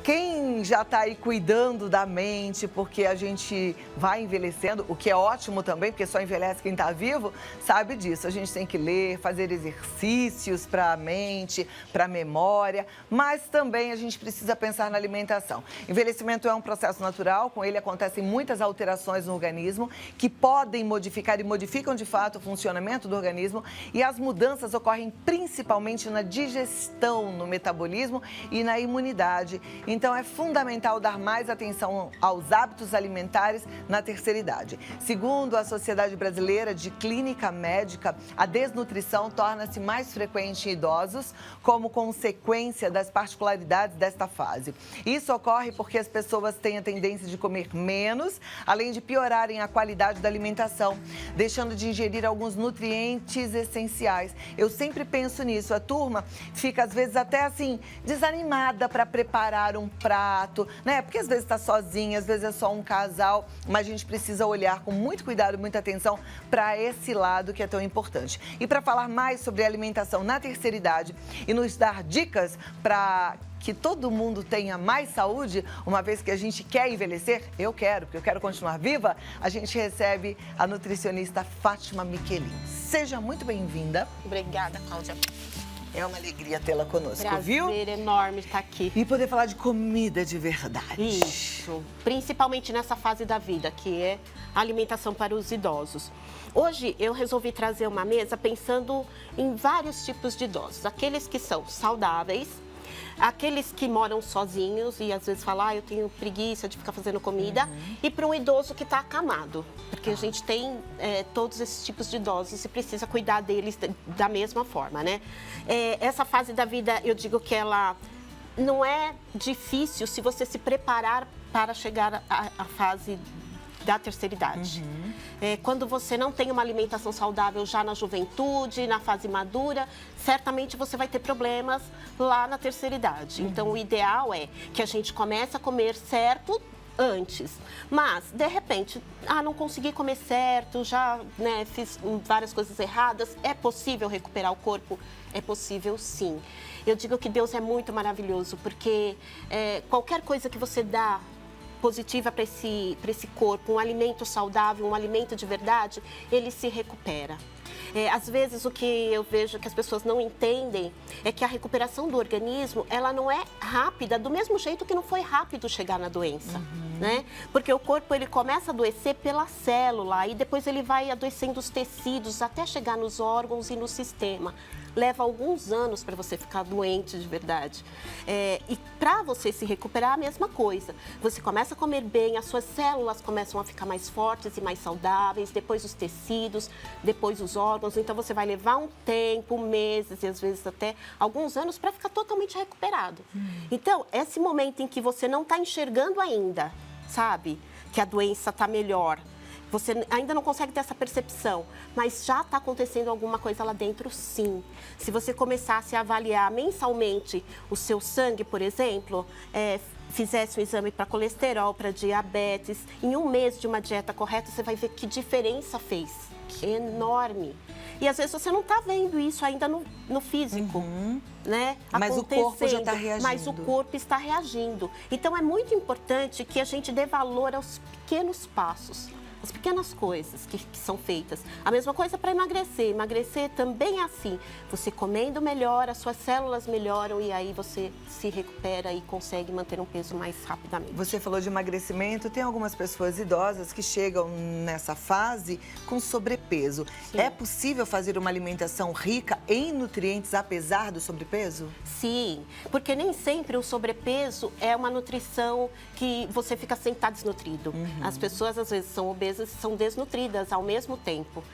Quem já está aí cuidando da mente, porque a gente vai envelhecendo, o que é ótimo também, porque só envelhece quem está vivo, sabe disso. A gente tem que ler, fazer exercícios para a mente, para a memória, mas também a gente precisa pensar na alimentação. Envelhecimento é um processo natural, com ele acontecem muitas alterações no organismo que podem modificar e modificam de fato o funcionamento do organismo, e as mudanças ocorrem principalmente na digestão, no metabolismo e na imunidade. Então, é fundamental dar mais atenção aos hábitos alimentares na terceira idade. Segundo a Sociedade Brasileira de Clínica Médica, a desnutrição torna-se mais frequente em idosos como consequência das particularidades desta fase. Isso ocorre porque as pessoas têm a tendência de comer menos, além de piorarem a qualidade da alimentação, deixando de ingerir alguns nutrientes essenciais. Eu sempre penso nisso. A turma fica, às vezes, até assim, desanimada para preparar um prato, né? Porque às vezes está sozinha, às vezes é só um casal, mas a gente precisa olhar com muito cuidado, muita atenção para esse lado que é tão importante. E para falar mais sobre alimentação na terceira idade e nos dar dicas para que todo mundo tenha mais saúde, uma vez que a gente quer envelhecer, porque eu quero continuar viva, a gente recebe a nutricionista Fátima Michelin. Seja muito bem-vinda. Obrigada, Cláudia. É uma alegria tê-la conosco, Prazer viu? Enorme estar aqui. E poder falar de comida de verdade. Isso, principalmente nessa fase da vida, que é a alimentação para os idosos. Hoje eu resolvi trazer uma mesa pensando em vários tipos de idosos. Aqueles que são saudáveis, aqueles que moram sozinhos e às vezes falam, eu tenho preguiça de ficar fazendo comida, e para um idoso que está acamado, porque a gente tem todos esses tipos de idosos e precisa cuidar deles da mesma forma, né? Essa fase da vida, eu digo que ela não é difícil se você se preparar para chegar à fase da terceira idade. Quando você não tem uma alimentação saudável já na juventude, na fase madura, certamente você vai ter problemas lá na terceira idade. Então, o ideal é que a gente comece a comer certo antes. Mas, de repente, não consegui comer certo, já fiz várias coisas erradas. É possível recuperar o corpo? É possível, sim. Eu digo que Deus é muito maravilhoso, porque qualquer coisa que você dá positiva para esse corpo, um alimento saudável, um alimento de verdade, ele se recupera. Às vezes, o que eu vejo que as pessoas não entendem é que a recuperação do organismo, ela não é rápida, do mesmo jeito que não foi rápido chegar na doença, né? Porque o corpo, ele começa a adoecer pela célula e depois ele vai adoecendo os tecidos até chegar nos órgãos e no sistema. Leva alguns anos para você ficar doente de verdade. E para você se recuperar, a mesma coisa. Você começa a comer bem, as suas células começam a ficar mais fortes e mais saudáveis, depois os tecidos, depois os órgãos. Então, você vai levar um tempo, meses e às vezes até alguns anos para ficar totalmente recuperado. Então, esse momento em que você não está enxergando ainda, sabe, que a doença está melhor, você ainda não consegue ter essa percepção, mas já está acontecendo alguma coisa lá dentro, sim. Se você começasse a avaliar mensalmente o seu sangue, por exemplo, fizesse um exame para colesterol, para diabetes, em um mês de uma dieta correta, você vai ver que diferença fez. Enorme. E às vezes você não está vendo isso ainda no físico, né? Mas o corpo já está reagindo. Mas o corpo está reagindo. Então, é muito importante que a gente dê valor aos pequenos passos. As pequenas coisas que são feitas. A mesma coisa para emagrecer. Emagrecer também é assim. Você comendo melhor, as suas células melhoram e aí você se recupera e consegue manter um peso mais rapidamente. Você falou de emagrecimento. Tem algumas pessoas idosas que chegam nessa fase com sobrepeso. Sim. É possível fazer uma alimentação rica em nutrientes apesar do sobrepeso? Sim, porque nem sempre o sobrepeso é uma nutrição que você fica sem estar desnutrido. As pessoas às vezes são obesas, são desnutridas ao mesmo tempo.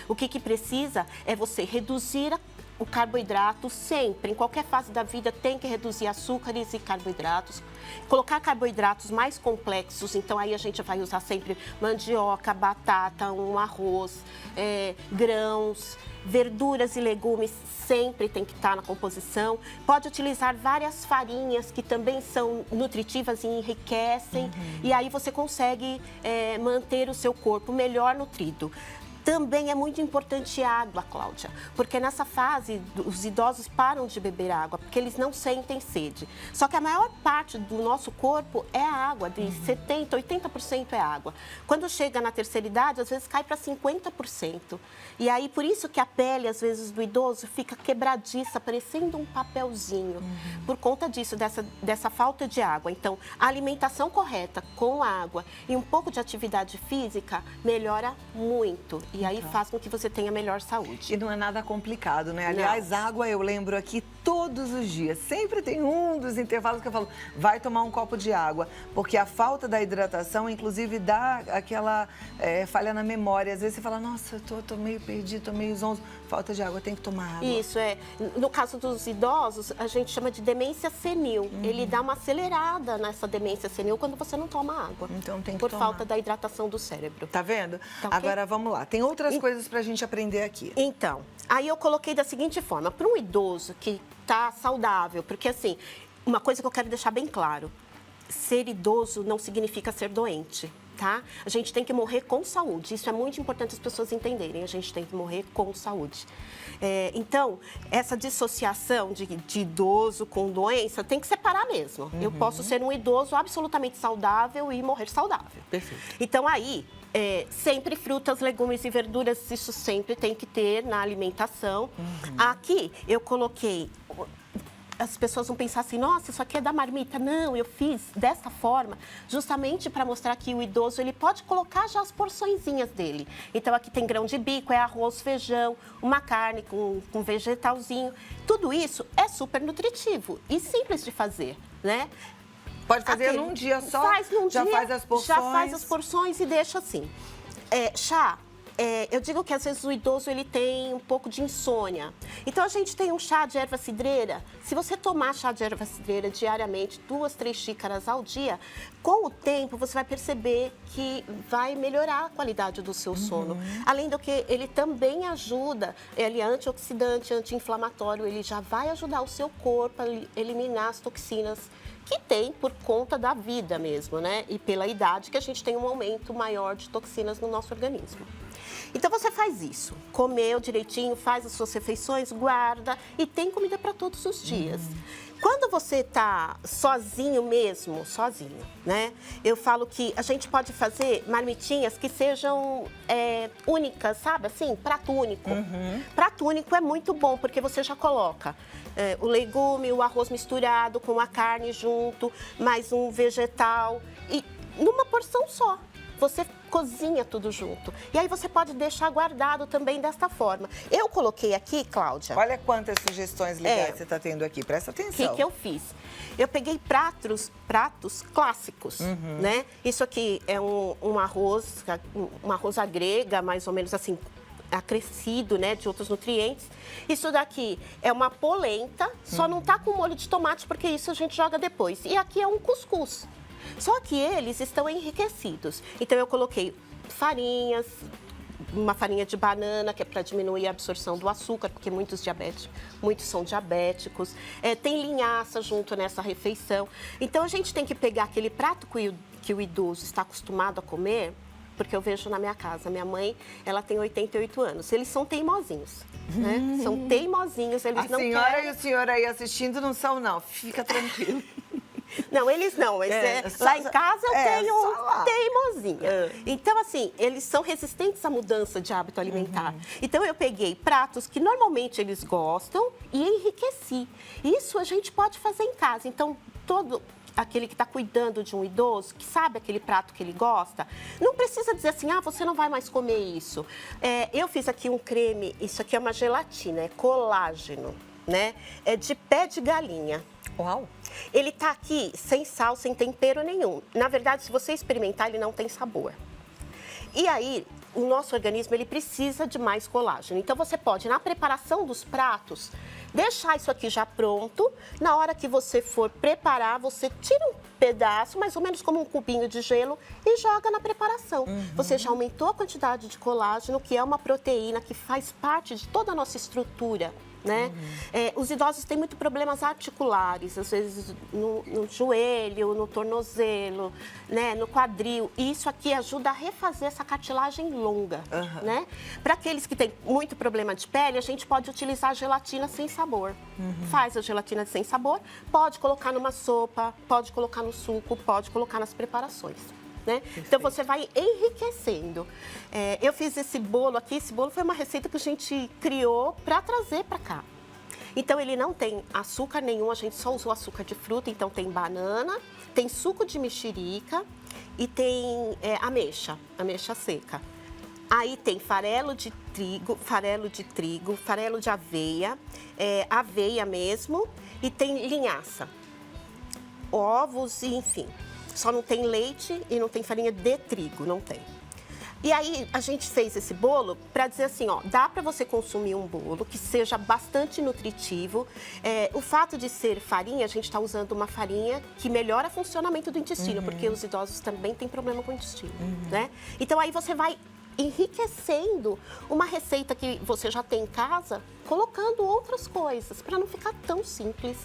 O que precisa é você reduzir o carboidrato sempre, em qualquer fase da vida tem que reduzir açúcares e carboidratos, colocar carboidratos mais complexos, então aí a gente vai usar sempre mandioca, batata, um arroz, grãos, verduras e legumes sempre tem que estar na composição. Pode utilizar várias farinhas que também são nutritivas e enriquecem. E aí você consegue manter o seu corpo melhor nutrido. Também é muito importante água, Cláudia, porque nessa fase os idosos param de beber água, porque eles não sentem sede. Só que a maior parte do nosso corpo é água, de 70%, 80% é água. Quando chega na terceira idade, às vezes cai para 50%. E aí, por isso que a pele, às vezes, do idoso fica quebradiça, parecendo um papelzinho, por conta disso, dessa falta de água. Então, a alimentação correta com água e um pouco de atividade física melhora muito. E aí faz com que você tenha melhor saúde. E não é nada complicado, né? Aliás, água eu lembro aqui todos os dias. Sempre tem um dos intervalos que eu falo, vai tomar um copo de água. Porque a falta da hidratação, inclusive, dá aquela falha na memória. Às vezes você fala, nossa, eu tô meio perdido, tô meio zonzo. Falta de água, tem que tomar água. Isso, no caso dos idosos, a gente chama de demência senil. Ele dá uma acelerada nessa demência senil quando você não toma água. Então tem que por tomar. Falta da hidratação do cérebro. Tá vendo? Tá okay? Agora vamos lá. Tem outras coisas pra gente aprender aqui. Então, aí eu coloquei da seguinte forma, para um idoso que tá saudável, porque assim, uma coisa que eu quero deixar bem claro, ser idoso não significa ser doente. Tá? A gente tem que morrer com saúde. Isso é muito importante as pessoas entenderem. A gente tem que morrer com saúde. Então, essa dissociação de idoso com doença tem que separar mesmo. Eu posso ser um idoso absolutamente saudável e morrer saudável. Perfeito. Então, aí, sempre frutas, legumes e verduras, isso sempre tem que ter na alimentação. Aqui, eu coloquei... As pessoas vão pensar assim, nossa, isso aqui é da marmita. Não, eu fiz dessa forma justamente para mostrar que o idoso ele pode colocar já as porçõezinhas dele. Então, aqui tem grão de bico, é arroz, feijão, uma carne com vegetalzinho. Tudo isso é super nutritivo e simples de fazer, né? Pode fazer num dia só? Faz num já dia, faz as porções? Já faz as porções e deixa assim. Chá. Eu digo que às vezes o idoso ele tem um pouco de insônia. Então a gente tem um chá de erva cidreira. Se você tomar chá de erva cidreira diariamente, 2, 3 xícaras ao dia, com o tempo você vai perceber que vai melhorar a qualidade do seu sono. Além do que ele também ajuda, ele é antioxidante, anti-inflamatório, ele já vai ajudar o seu corpo a eliminar as toxinas que tem por conta da vida mesmo, né? E pela idade que a gente tem um aumento maior de toxinas no nosso organismo. Então você faz isso, comeu direitinho, faz as suas refeições, guarda e tem comida para todos os dias. Quando você está sozinho mesmo, né? Eu falo que a gente pode fazer marmitinhas que sejam únicas, sabe? Assim, prato único. Prato único é muito bom, porque você já coloca o legume, o arroz misturado com a carne junto, mais um vegetal e numa porção só. Você cozinha tudo junto. E aí você pode deixar guardado também desta forma. Eu coloquei aqui, Cláudia... Olha quantas sugestões legais você está tendo aqui. Presta atenção. O que eu fiz? Eu peguei pratos clássicos, né? Isso aqui é um arroz à grega, mais ou menos assim, acrescido, né, de outros nutrientes. Isso daqui é uma polenta, só não tá com molho de tomate, porque isso a gente joga depois. E aqui é um cuscuz. Só que eles estão enriquecidos. Então, eu coloquei farinhas, uma farinha de banana, que é para diminuir a absorção do açúcar, porque muitos são diabéticos. Tem linhaça junto nessa refeição. Então, a gente tem que pegar aquele prato que o idoso está acostumado a comer, porque eu vejo na minha casa, minha mãe, ela tem 88 anos. Eles são teimosinhos, né? São teimosinhos, eles não querem... A senhora e o senhor aí assistindo não são, não. Fica tranquilo. Não, eles não. Lá em casa eu tenho um teimosinho. Então, assim, eles são resistentes à mudança de hábito alimentar. Então, eu peguei pratos que normalmente eles gostam e enriqueci. Isso a gente pode fazer em casa. Então, todo aquele que está cuidando de um idoso, que sabe aquele prato que ele gosta, não precisa dizer assim, você não vai mais comer isso. Eu fiz aqui um creme, isso aqui é uma gelatina, é colágeno, né? É de pé de galinha. Uau! Ele tá aqui sem sal, sem tempero nenhum. Na verdade, se você experimentar, ele não tem sabor. E aí, o nosso organismo, ele precisa de mais colágeno. Então, você pode, na preparação dos pratos, deixar isso aqui já pronto. Na hora que você for preparar, você tira um pedaço, mais ou menos como um cubinho de gelo, e joga na preparação. Você já aumentou a quantidade de colágeno, que é uma proteína que faz parte de toda a nossa estrutura né? Os idosos têm muito problemas articulares, às vezes no joelho, no tornozelo, né? No quadril. E isso aqui ajuda a refazer essa cartilagem longa, né? Para aqueles que têm muito problema de pele, a gente pode utilizar a gelatina sem sabor. Faz a gelatina sem sabor, pode colocar numa sopa, pode colocar no suco, pode colocar nas preparações. Né? Então, você vai enriquecendo. Eu fiz esse bolo aqui, esse bolo foi uma receita que a gente criou para trazer para cá. Então, ele não tem açúcar nenhum, a gente só usou açúcar de fruta, então tem banana, tem suco de mexerica e tem ameixa seca. Aí tem farelo de trigo, farelo de aveia, aveia mesmo, e tem linhaça, ovos e enfim. Só não tem leite e não tem farinha de trigo, não tem. E aí, a gente fez esse bolo para dizer assim, ó, dá para você consumir um bolo que seja bastante nutritivo. O fato de ser farinha, a gente está usando uma farinha que melhora o funcionamento do intestino, porque os idosos também têm problema com o intestino, né? Então, aí você vai enriquecendo uma receita que você já tem em casa, colocando outras coisas, para não ficar tão simples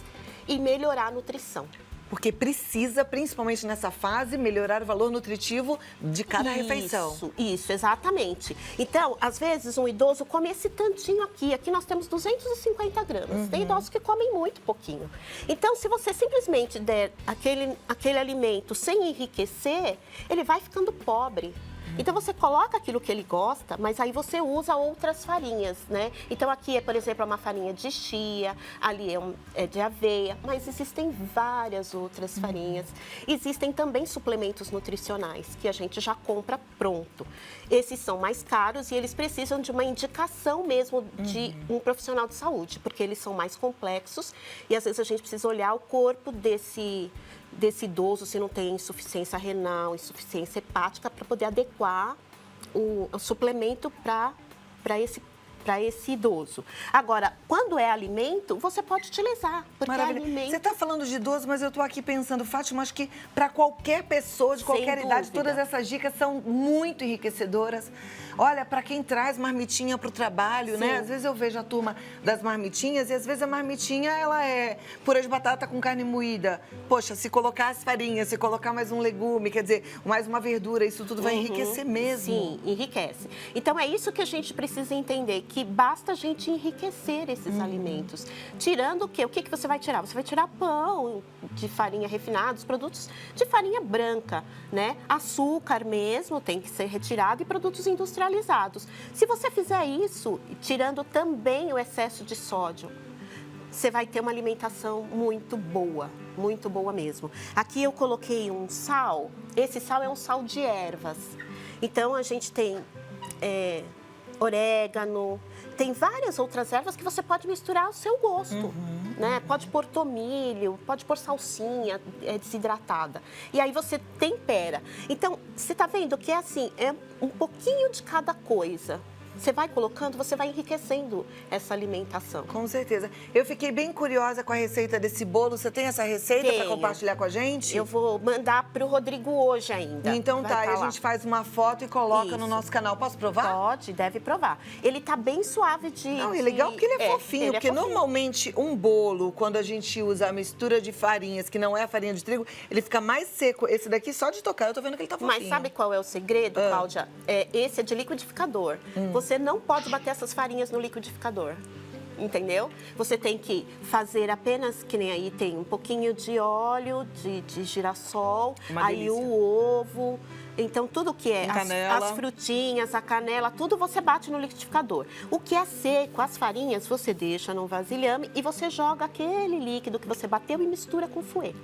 e melhorar a nutrição. Porque precisa, principalmente nessa fase, melhorar o valor nutritivo de cada refeição. Isso, exatamente. Então, às vezes, um idoso come esse tantinho aqui. Aqui nós temos 250 gramas. Tem idosos que comem muito pouquinho. Então, se você simplesmente der aquele alimento sem enriquecer, ele vai ficando pobre. Então, você coloca aquilo que ele gosta, mas aí você usa outras farinhas, né? Então, aqui, por exemplo, é uma farinha de chia, ali é de aveia, mas existem várias outras farinhas. Existem também suplementos nutricionais, que a gente já compra pronto. Esses são mais caros e eles precisam de uma indicação mesmo de um profissional de saúde, porque eles são mais complexos e, às vezes, a gente precisa olhar o corpo desse idoso, se não tem insuficiência renal, insuficiência hepática, para poder adequar o suplemento para esse idoso. Agora, quando é alimento, você pode utilizar, porque é alimento... Você está falando de idoso, mas eu estou aqui pensando, Fátima, acho que para qualquer pessoa, de qualquer idade, todas essas dicas são muito enriquecedoras. Olha, para quem traz marmitinha para o trabalho, né? Às vezes eu vejo a turma das marmitinhas e às vezes a marmitinha, ela é purê de batata com carne moída. Poxa, se colocar as farinhas, se colocar mais um legume, quer dizer, mais uma verdura, isso tudo vai enriquecer mesmo. Sim, enriquece. Então, é isso que a gente precisa entender, que basta a gente enriquecer esses alimentos. Tirando o quê? O que você vai tirar? Você vai tirar pão de farinha refinada, os produtos de farinha branca, né? Açúcar mesmo tem que ser retirado e produtos industrializados. Se você fizer isso, tirando também o excesso de sódio, você vai ter uma alimentação muito boa mesmo. Aqui eu coloquei um sal, esse sal é um sal de ervas. Então, a gente tem orégano, tem várias outras ervas que você pode misturar ao seu gosto, né? Pode pôr tomilho, pode pôr salsinha desidratada. E aí você tempera. Então, você tá vendo que é assim, é um pouquinho de cada coisa. Você vai colocando, você vai enriquecendo essa alimentação. Com certeza. Eu fiquei bem curiosa com a receita desse bolo. Você tem essa receita para compartilhar com a gente? Eu vou mandar para o Rodrigo hoje ainda. Então tá, a gente faz uma foto e coloca no nosso canal. Posso provar? Pode, deve provar. Ele tá bem suave de... Não, é legal porque ele é fofinho. Porque normalmente um bolo, quando a gente usa a mistura de farinhas, que não é a farinha de trigo, ele fica mais seco. Esse daqui, só de tocar, eu tô vendo que ele tá fofinho. Mas sabe qual é o segredo, Cláudia? Esse é de liquidificador. Você não pode bater essas farinhas no liquidificador, entendeu? Você tem que fazer apenas, que nem aí tem um pouquinho de óleo de girassol, aí o ovo, então tudo que é as frutinhas, a canela, tudo você bate no liquidificador. O que é seco, as farinhas, você deixa num vasilhame e você joga aquele líquido que você bateu e mistura com fouet.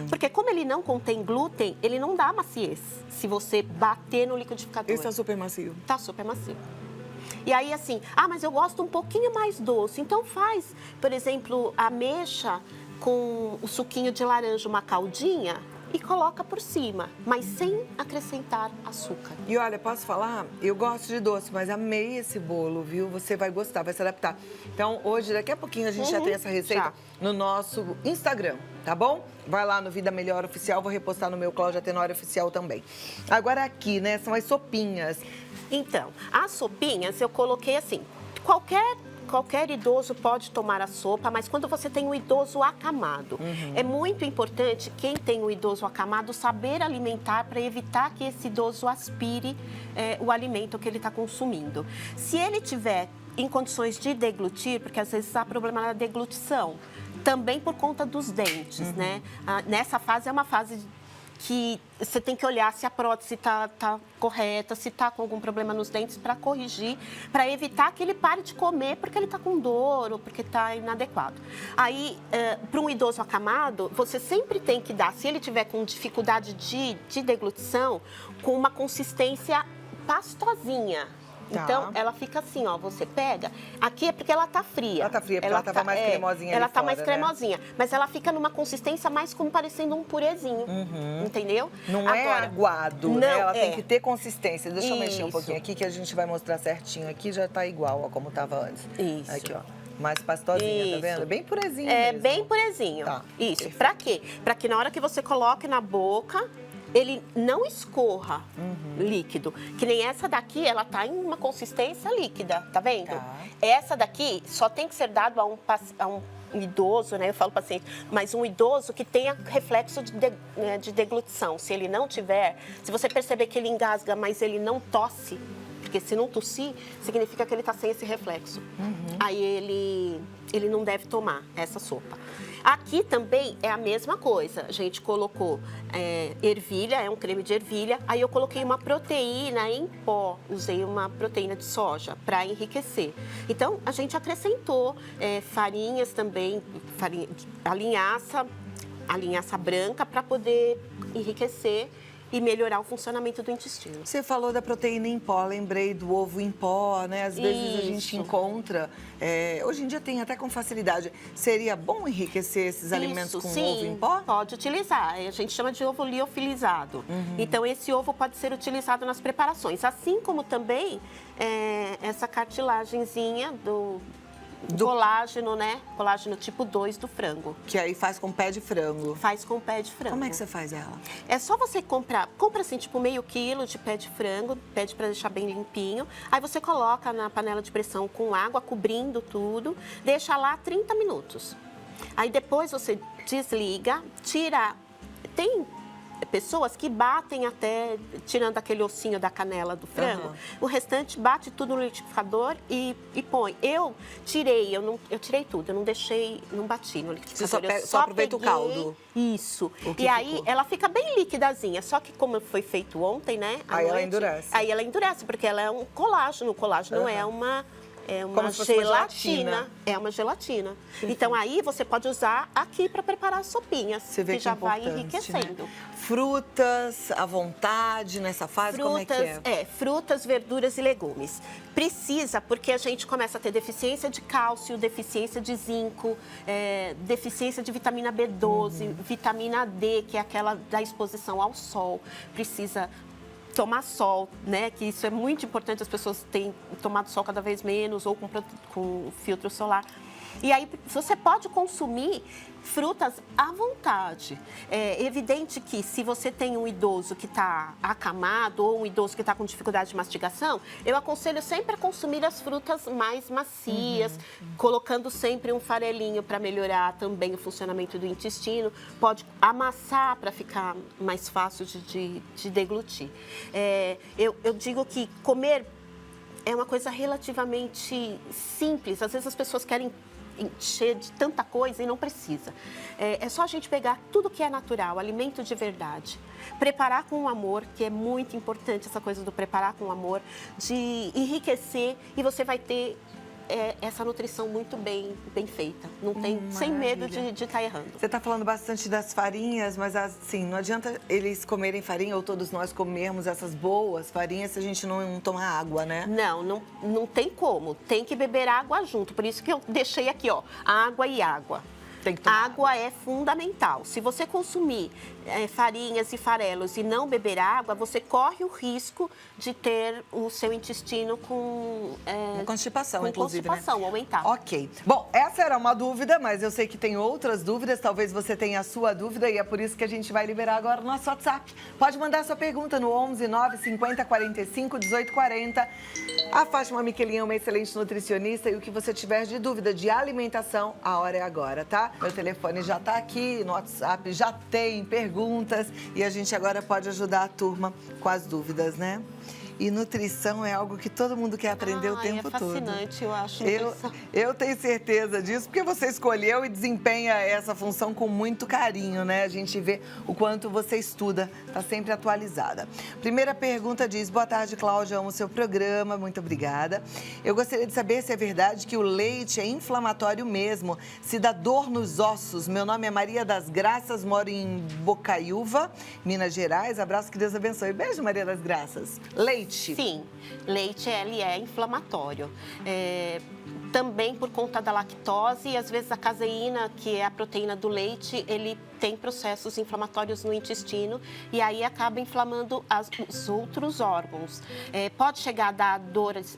Porque como ele não contém glúten, ele não dá maciez se você bater no liquidificador. Esse tá super macio. Tá super macio. E aí, assim, mas eu gosto um pouquinho mais doce. Então, faz, por exemplo, ameixa com o suquinho de laranja, uma caldinha, e coloca por cima, mas sem acrescentar açúcar. E olha, posso falar? Eu gosto de doce, mas amei esse bolo, viu? Você vai gostar, vai se adaptar. Então, hoje, daqui a pouquinho, a gente já tem essa receita no nosso Instagram, tá bom? Vai lá no Vida Melhor Oficial, vou repostar no meu Cláudia Tenório Oficial também. Agora aqui, né, são as sopinhas. Então, as sopinhas eu coloquei assim, qualquer qualquer idoso pode tomar a sopa, mas quando você tem um idoso acamado, é muito importante quem tem um idoso acamado saber alimentar para evitar que esse idoso aspire o alimento que ele está consumindo. Se ele tiver em condições de deglutir, porque às vezes há problema na deglutição, também por conta dos dentes, né? Nessa fase é uma fase que você tem que olhar se a prótese está correta, se está com algum problema nos dentes para corrigir, para evitar que ele pare de comer porque ele está com dor ou porque está inadequado. Aí, para um idoso acamado, você sempre tem que dar, se ele tiver com dificuldade de deglutição, com uma consistência pastosinha. Então, ela fica assim, ó, você pega, aqui é porque ela tá fria. Ela tá fria, porque ela tava mais cremosinha ela ali tá fora, mais né? cremosinha, mas ela fica numa consistência mais como parecendo um purezinho, entendeu? Não é aguado, né? Ela tem que ter consistência. Deixa eu mexer um pouquinho aqui, que a gente vai mostrar certinho aqui, já tá igual, ó, como tava antes. Isso. Aqui, ó. Mais pastosinha, tá vendo? Bem purezinho mesmo. Bem purezinho. Tá. Isso. Perfeito. Pra quê? Pra que na hora que você coloque na boca, ele não escorra líquido. Que nem essa daqui, ela tá em uma consistência líquida, tá vendo? Tá. Essa daqui só tem que ser dado a um idoso, né? Eu falo paciente, mas um idoso que tenha reflexo de deglutição. Se ele não tiver, se você perceber que ele engasga, mas ele não tosse, porque se não tossir, significa que ele está sem esse reflexo. Aí ele não deve tomar essa sopa. Aqui também é a mesma coisa. A gente colocou ervilha, é um creme de ervilha. Aí eu coloquei uma proteína em pó. Usei uma proteína de soja para enriquecer. Então, a gente acrescentou farinhas também, a linhaça branca para poder enriquecer e melhorar o funcionamento do intestino. Você falou da proteína em pó, lembrei do ovo em pó, né? Às vezes a gente encontra, hoje em dia tem até com facilidade. Seria bom enriquecer esses alimentos com ovo em pó? Pode utilizar. A gente chama de ovo liofilizado. Então, esse ovo pode ser utilizado nas preparações. Assim como também essa cartilagenzinha do colágeno, né? Colágeno tipo 2 do frango. Que aí faz com pé de frango. Faz com pé de frango. Como é que você faz ela? É só você compra assim, tipo meio quilo de pé de frango, pede para deixar bem limpinho. Aí você coloca na panela de pressão com água, cobrindo tudo, deixa lá 30 minutos. Aí depois você desliga, tira. Tem pessoas que batem até, tirando aquele ossinho da canela do frango, o restante bate tudo no liquidificador e põe. Eu tirei tudo, eu não deixei, não bati no liquidificador. Você só aproveita o caldo? Isso. E aí ela fica bem liquidazinha, só que como foi feito ontem, né? Aí ela endurece. Aí ela endurece, porque ela é um colágeno. O colágeno é uma gelatina. É uma gelatina. Então, aí você pode usar aqui para preparar sopinhas, você vê que já vai importante, enriquecendo. Né? Frutas à vontade nessa fase, como é que é? Frutas, verduras e legumes. Precisa, porque a gente começa a ter deficiência de cálcio, deficiência de zinco, deficiência de vitamina B12, vitamina D, que é aquela da exposição ao sol. Precisa tomar sol, né? Que isso é muito importante, as pessoas têm tomado sol cada vez menos ou com filtro solar. E aí você pode consumir frutas à vontade. É evidente que se você tem um idoso que está acamado ou um idoso que está com dificuldade de mastigação, eu aconselho sempre a consumir as frutas mais macias, colocando sempre um farelinho para melhorar também o funcionamento do intestino. Pode amassar para ficar mais fácil de deglutir. Eu digo que comer é uma coisa relativamente simples. Às vezes as pessoas querem encher de tanta coisa e não precisa. É só a gente pegar tudo que é natural, alimento de verdade. Preparar com amor, que é muito importante essa coisa do preparar com amor, de enriquecer e você vai ter essa nutrição muito bem feita. Não tem, sem medo de estar errando. Você está falando bastante das farinhas, mas assim, não adianta eles comerem farinha ou todos nós comermos essas boas farinhas se a gente não tomar água, né? Não tem como. Tem que beber água junto. Por isso que eu deixei aqui, ó, água e água. Tem que tomar água é fundamental. Se você consumir farinhas e farelos e não beber água, você corre o risco de ter o seu intestino com constipação, inclusive, constipação, aumentar. Ok. Bom, essa era uma dúvida, mas eu sei que tem outras dúvidas. Talvez você tenha a sua dúvida e é por isso que a gente vai liberar agora o nosso WhatsApp. Pode mandar sua pergunta no 11 9 50 45 18 40. A Fátima Miquelin é uma excelente nutricionista e o que você tiver de dúvida de alimentação, a hora é agora, tá? Meu telefone já tá aqui, no WhatsApp já tem perguntas e a gente agora pode ajudar a turma com as dúvidas, né? E nutrição é algo que todo mundo quer aprender o tempo todo. É fascinante, eu acho. Eu tenho certeza disso, porque você escolheu e desempenha essa função com muito carinho, né? A gente vê o quanto você estuda, está sempre atualizada. Primeira pergunta diz: boa tarde, Cláudia, amo o seu programa, muito obrigada. Eu gostaria de saber se é verdade que o leite é inflamatório mesmo, se dá dor nos ossos. Meu nome é Maria das Graças, moro em Bocaiúva, Minas Gerais. Abraço, que Deus abençoe. Beijo, Maria das Graças. Leite. Sim, leite ele é inflamatório. Também por conta da lactose e às vezes a caseína, que é a proteína do leite, ele tem processos inflamatórios no intestino e aí acaba inflamando os outros órgãos. Pode chegar a dar dores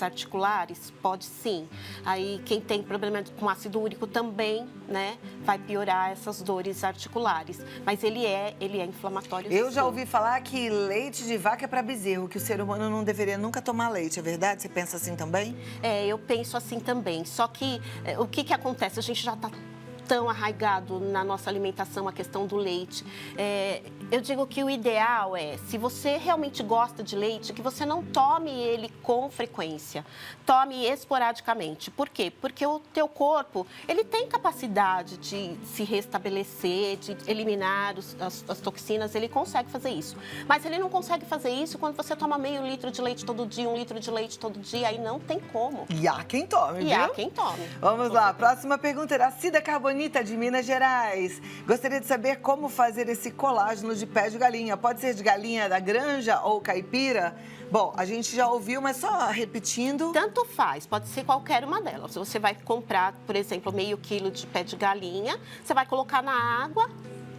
articulares? Pode sim. Aí quem tem problema com ácido úrico também, né, vai piorar essas dores articulares. Mas ele é inflamatório. Eu já ouvi falar que leite de vaca é para bezerro, que o ser humano não deveria nunca tomar leite, é verdade? Você pensa assim também? Eu penso assim também. Só que o que acontece? A gente já está tão arraigado na nossa alimentação a questão do leite. Eu digo que o ideal é, se você realmente gosta de leite, que você não tome ele com frequência, tome esporadicamente. Por quê? Porque o teu corpo, ele tem capacidade de se restabelecer, de eliminar as toxinas, ele consegue fazer isso. Mas ele não consegue fazer isso quando você toma meio litro de leite todo dia, 1 litro de leite todo dia, aí não tem como. E há quem tome, viu? E há quem tome. Vamos lá, próxima pergunta era Cida Carbonita, de Minas Gerais. Gostaria de saber como fazer esse colágeno de pé de galinha. Pode ser de galinha da granja ou caipira? Bom, a gente já ouviu, mas só repetindo. Tanto faz, pode ser qualquer uma delas. Você vai comprar, por exemplo, meio quilo de pé de galinha, você vai colocar na água,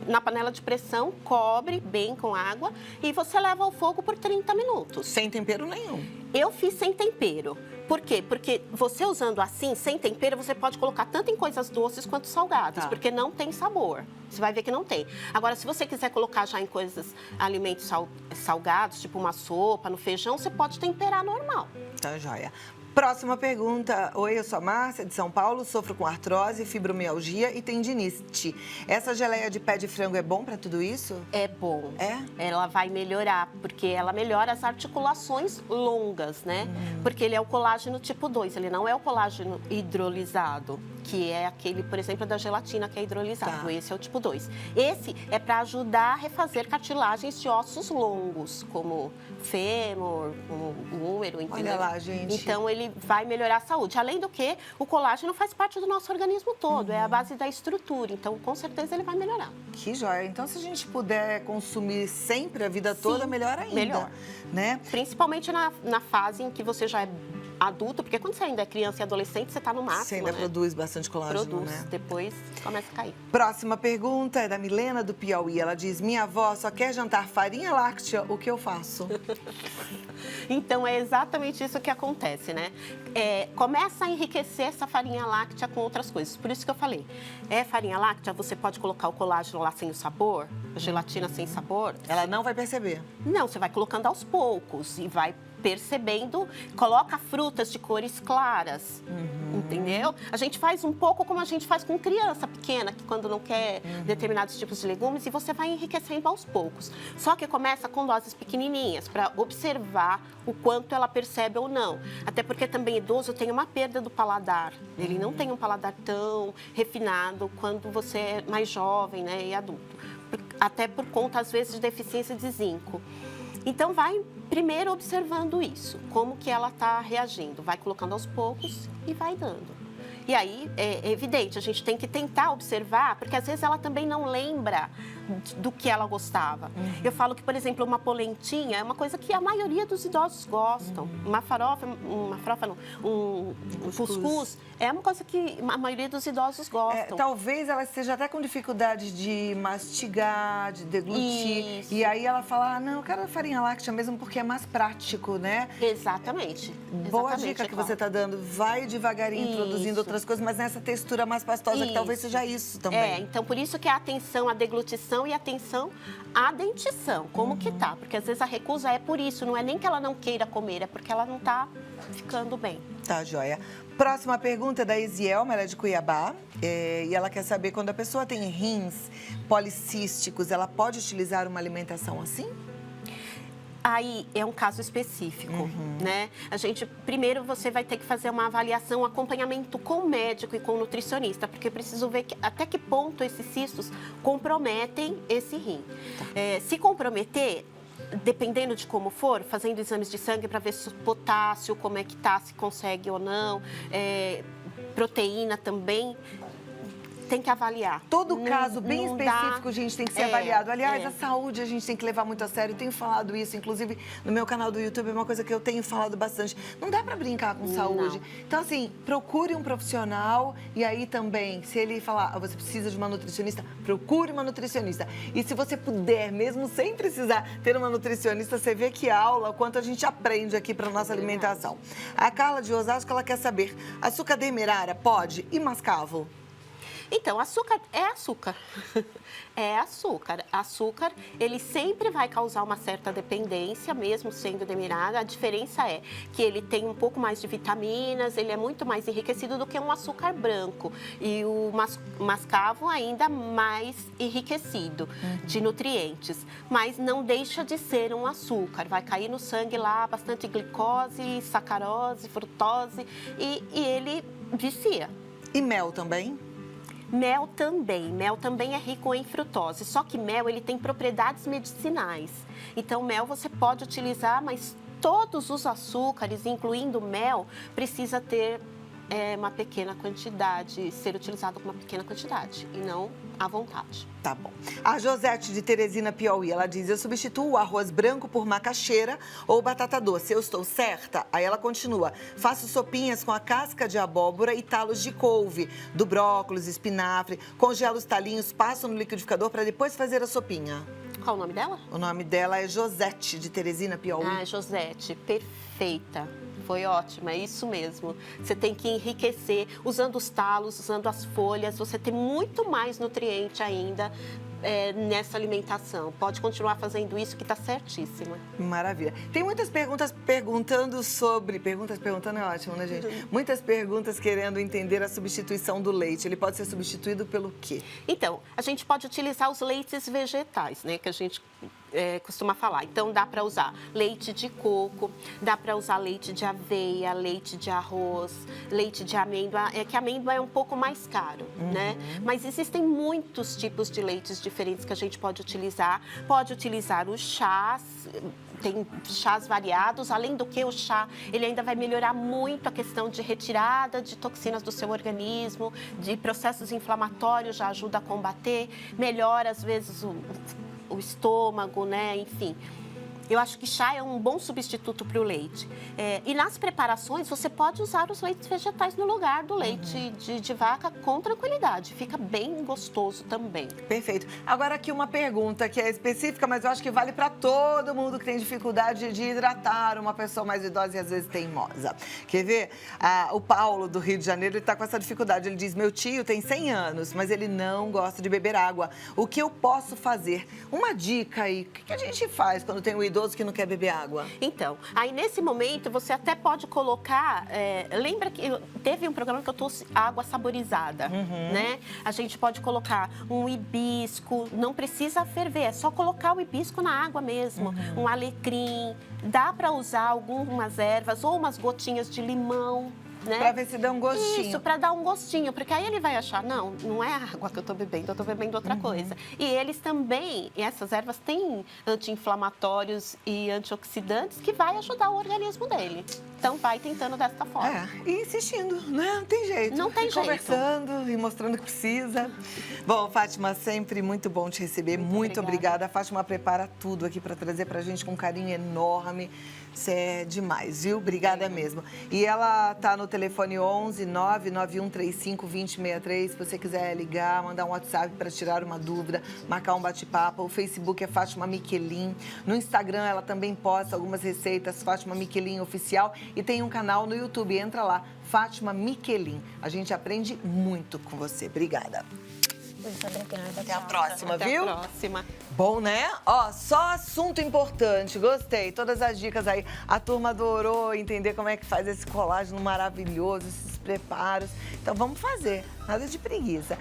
na panela de pressão, cobre bem com água e você leva ao fogo por 30 minutos. Sem tempero nenhum. Eu fiz sem tempero. Por quê? Porque você usando assim, sem tempero, você pode colocar tanto em coisas doces quanto salgadas, porque não tem sabor. Você vai ver que não tem. Agora, se você quiser colocar já em coisas, alimentos salgados, tipo uma sopa, no feijão, você pode temperar normal. Tá, joia. Próxima pergunta. Oi, eu sou a Márcia, de São Paulo, sofro com artrose, fibromialgia e tendinite. Essa geleia de pé de frango é bom para tudo isso? É bom. É? Ela vai melhorar, porque ela melhora as articulações longas, né? Porque ele é o colágeno tipo 2, ele não é o colágeno hidrolisado, que é aquele, por exemplo, da gelatina que é hidrolisado. Tá. Esse é o tipo 2. Esse é para ajudar a refazer cartilagens de ossos longos, como fêmur, como úmero, entendeu? Olha lá, gente. Então, ele vai melhorar a saúde. Além do que, o colágeno faz parte do nosso organismo todo, é a base da estrutura. Então, com certeza, ele vai melhorar. Que joia. Então, se a gente puder consumir sempre a vida toda, melhor ainda. Melhor. Né? Principalmente na fase em que você já é adulto, porque quando você ainda é criança e adolescente, você está no máximo, Você ainda produz bastante colágeno, Produz, né? depois começa a cair. Próxima pergunta é da Milena, do Piauí. Ela diz: minha avó só quer jantar farinha láctea, o que eu faço? Então, é exatamente isso que acontece, né? Começa a enriquecer essa farinha láctea com outras coisas. Por isso que eu falei, farinha láctea, você pode colocar o colágeno lá sem o sabor, a gelatina sem sabor. Ela não vai perceber. Não, você vai colocando aos poucos e vai percebendo, coloca frutas de cores claras, entendeu? A gente faz um pouco como a gente faz com criança pequena, que quando não quer determinados tipos de legumes, e você vai enriquecendo aos poucos. Só que começa com doses pequenininhas, para observar o quanto ela percebe ou não. Até porque também idoso tem uma perda do paladar. Ele não tem um paladar tão refinado quando você é mais jovem, né, e adulto. Até por conta, às vezes, de deficiência de zinco. Então, vai primeiro observando isso, como que ela está reagindo. Vai colocando aos poucos e vai dando. E aí, é evidente, a gente tem que tentar observar, porque às vezes ela também não lembra do que ela gostava. Eu falo que, por exemplo, uma polentinha é uma coisa que a maioria dos idosos gostam. Uma farofa não, um cuscuz é uma coisa que a maioria dos idosos gostam. Talvez ela esteja até com dificuldade de mastigar, de deglutir. Isso. E aí ela fala, não, eu quero a farinha láctea mesmo porque é mais prático, né? Exatamente. Boa dica que você está dando. Vai devagarinho introduzindo outras coisas, mas nessa textura mais pastosa, que talvez seja isso também. Então por isso que a atenção à deglutição e atenção à dentição, como que tá. Porque às vezes a recusa é por isso, não é nem que ela não queira comer, é porque ela não tá ficando bem. Tá, joia. Próxima pergunta é da Isielma, ela é de Cuiabá, e ela quer saber, quando a pessoa tem rins policísticos, ela pode utilizar uma alimentação assim? Aí é um caso específico, né? Primeiro você vai ter que fazer uma avaliação, um acompanhamento com o médico e com o nutricionista, porque eu preciso ver até que ponto esses cistos comprometem esse rim. Se comprometer, dependendo de como for, fazendo exames de sangue para ver se o potássio, como é que tá, se consegue ou não, proteína também. Tem que avaliar. Todo caso bem específico, gente, tem que ser avaliado. Aliás, a saúde a gente tem que levar muito a sério. Eu tenho falado isso, inclusive, no meu canal do YouTube, é uma coisa que eu tenho falado bastante. Não dá pra brincar com saúde. Então, assim, procure um profissional e aí também, se ele falar, você precisa de uma nutricionista, procure uma nutricionista. E se você puder, mesmo sem precisar ter uma nutricionista, você vê que aula, o quanto a gente aprende aqui pra nossa alimentação. A Carla de Osasco, ela quer saber, açúcar demerara pode e mascavo? Então, açúcar é açúcar. É açúcar. Açúcar, ele sempre vai causar uma certa dependência, mesmo sendo demerara. A diferença é que ele tem um pouco mais de vitaminas, ele é muito mais enriquecido do que um açúcar branco. E o mascavo ainda mais enriquecido de nutrientes. Mas não deixa de ser um açúcar. Vai cair no sangue lá bastante glicose, sacarose, frutose e ele vicia. E mel também? Mel também é rico em frutose, só que mel ele tem propriedades medicinais. Então mel você pode utilizar, mas todos os açúcares, incluindo mel, precisa ter uma pequena quantidade, ser utilizado com uma pequena quantidade e não à vontade. Tá bom. A Josete de Teresina, Piauí, ela diz, eu substituo o arroz branco por macaxeira ou batata doce. Eu estou certa? Aí ela continua, faço sopinhas com a casca de abóbora e talos de couve, do brócolis, espinafre, congelo os talinhos, passo no liquidificador para depois fazer a sopinha. Qual o nome dela? O nome dela é Josete de Teresina, Piauí. Ah, Josete, perfeita. Foi ótima, é isso mesmo. Você tem que enriquecer usando os talos, usando as folhas. Você tem muito mais nutriente ainda nessa alimentação. Pode continuar fazendo isso que está certíssima. Maravilha. Tem muitas perguntas perguntando sobre... Perguntas perguntando é ótimo, né, gente? Muitas perguntas querendo entender a substituição do leite. Ele pode ser substituído pelo quê? Então, a gente pode utilizar os leites vegetais, né? Que a gente costuma falar. Então, dá para usar leite de coco, dá para usar leite de aveia, leite de arroz, leite de amêndoa. É que a amêndoa é um pouco mais caro, né? Mas existem muitos tipos de leites diferentes que a gente pode utilizar. Pode utilizar os chás, tem chás variados. Além do que, o chá, ele ainda vai melhorar muito a questão de retirada de toxinas do seu organismo, de processos inflamatórios, já ajuda a combater, melhora, às vezes, o estômago, né? Enfim. Eu acho que chá é um bom substituto para o leite. E nas preparações, você pode usar os leites vegetais no lugar do leite de vaca com tranquilidade. Fica bem gostoso também. Perfeito. Agora aqui uma pergunta que é específica, mas eu acho que vale para todo mundo que tem dificuldade de hidratar uma pessoa mais idosa e às vezes teimosa. Quer ver? O Paulo, do Rio de Janeiro, ele está com essa dificuldade. Ele diz, meu tio tem 100 anos, mas ele não gosta de beber água. O que eu posso fazer? Uma dica aí. O que a gente faz quando tem um idoso que não quer beber água? Então, aí nesse momento você até pode colocar, lembra que teve um programa que eu trouxe água saborizada, né? A gente pode colocar um hibisco, não precisa ferver, é só colocar o hibisco na água mesmo, um alecrim, dá para usar algumas ervas ou umas gotinhas de limão. Né? Pra ver se dá um gostinho. Isso, pra dar um gostinho, porque aí ele vai achar, não é a água que eu tô bebendo outra coisa. E eles também, essas ervas têm anti-inflamatórios e antioxidantes que vai ajudar o organismo dele. Então, vai tentando dessa forma. E insistindo, né? Não tem jeito. Não tem jeito. Conversando e mostrando que precisa. Bom, Fátima, sempre muito bom te receber. Muito obrigada. A Fátima prepara tudo aqui para trazer pra gente com um carinho enorme. Isso é demais, viu? Obrigada mesmo. E ela tá no telefone 11 99135 2063. Se você quiser ligar, mandar um WhatsApp para tirar uma dúvida, marcar um bate-papo. O Facebook é Fátima Miquelin. No Instagram ela também posta algumas receitas, Fátima Miquelin Oficial. E tem um canal no YouTube, entra lá, Fátima Miquelin. A gente aprende muito com você. Obrigada. Muito obrigada. Até a tchau. próxima, Até viu? a próxima. Bom, né? Ó, só assunto importante. Gostei. Todas as dicas aí. A turma adorou entender como é que faz esse colágeno maravilhoso, esses preparos. Então vamos fazer. Nada de preguiça.